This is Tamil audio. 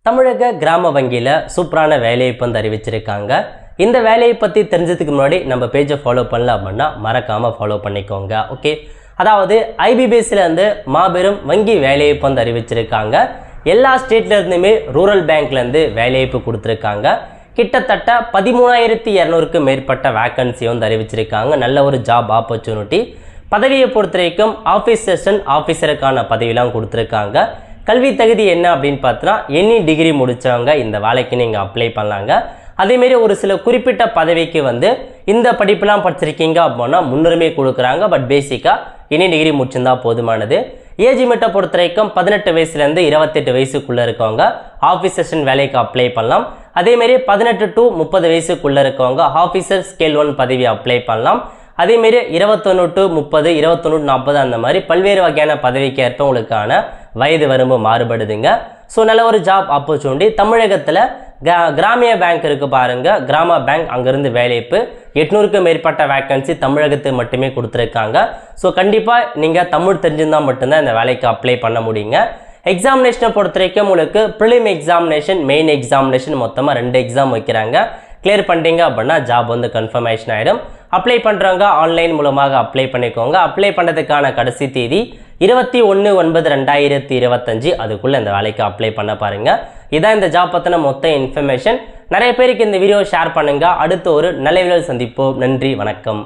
தமிழக கிராம வங்கியில் சூப்பரான வேலைவாய்ப்பு வந்து அறிவிச்சிருக்காங்க. இந்த வேலையை பற்றி தெரிஞ்சதுக்கு முன்னாடி நம்ம பேஜை ஃபாலோ பண்ணல அப்படின்னா மறக்காமல் ஃபாலோ பண்ணிக்கோங்க. ஓகே, அதாவது ஐபிபிஎஸ்லேருந்து மாபெரும் வங்கி வேலைவாய்ப்பு வந்து அறிவிச்சிருக்காங்க. எல்லா ஸ்டேட்லேருந்துமே ரூரல் பேங்க்லேருந்து வேலைவாய்ப்பு கொடுத்துருக்காங்க. கிட்டத்தட்ட 13,200க்கும் மேற்பட்ட வேக்கன்சி வந்து அறிவிச்சிருக்காங்க. நல்ல ஒரு ஜாப் ஆப்பர்ச்சுனிட்டி. பதவியை பொறுத்த வரைக்கும் ஆஃபீஸ் செஷன் ஆஃபீஸருக்கான பதவியெலாம் கொடுத்துருக்காங்க. கல்வி தகுதி என்ன அப்படின்னு பார்த்தோன்னா எனி டிகிரி முடித்தவங்க இந்த வேலைக்கு நீங்கள் அப்ளை பண்ணலாங்க. அதேமாரி ஒரு சில குறிப்பிட்ட பதவிக்கு வந்து இந்த படிப்புலாம் படிச்சிருக்கீங்க அப்படின்னா முன்னுரிமை கொடுக்குறாங்க. பட் பேசிக்காக எனி டிகிரி முடிச்சிருந்தா போதுமானது. ஏஜ் லிமிட்டை பொறுத்த வரைக்கும் 18 வயசுலேருந்து 28 வயசுக்குள்ளே இருக்கவங்க ஆஃபீஸ் செஷன் வேலைக்கு அப்ளை பண்ணலாம். அதேமாரி 18 to 30 வயசுக்குள்ளே இருக்கவங்க ஆஃபீஸர் ஸ்கேல் 1 பதவி அப்ளை பண்ணலாம். அதேமாரி 21 to 30, 21 to 40 அந்த மாதிரி பல்வேறு வகையான பதவிக்கு ஏற்ப உங்களுக்கான வயது வரம்பு மாறுபடுதுங்க. ஸோ நல்ல ஒரு ஜாப் ஆப்பர்ச்சுனிட்டி. தமிழகத்தில் கிராமிய பேங்க் இருக்குது பாருங்கள், கிராம பேங்க், அங்கேருந்து வேலைப்பு 800க்கும் மேற்பட்ட வேக்கன்சி தமிழகத்துக்கு மட்டுமே கொடுத்துருக்காங்க. ஸோ கண்டிப்பாக நீங்கள் தமிழ் தெரிஞ்சிருந்தால் மட்டும்தான் இந்த வேலைக்கு அப்ளை பண்ண முடியுங்க. எக்ஸாமினேஷனை பொறுத்த வரைக்கும் உங்களுக்கு ப்ரிலிம் எக்ஸாமினேஷன், மெயின் எக்ஸாமினேஷன் மொத்தமாக 2 எக்ஸாம் வைக்கிறாங்க. கிளியர் பண்ணிட்டீங்க அப்படின்னா ஜாப் வந்து கன்ஃபர்மேஷன் ஆகிடும். அப்ளை பண்ணுறவங்க ஆன்லைன் மூலமாக அப்ளை பண்ணிக்கோங்க. அப்ளை பண்ணுறதுக்கான கடைசி தேதி 21/9/2025. அதுக்குள்ளே இந்த வேலைக்கு அப்ளை பண்ண பாருங்கள். இதான் இந்த ஜாப் பற்றின மொத்த இன்ஃபர்மேஷன். நிறைய பேருக்கு இந்த வீடியோ ஷேர் பண்ணுங்கள். அடுத்து ஒரு நல்ல வீடியோவில் சந்திப்போம். நன்றி, வணக்கம்.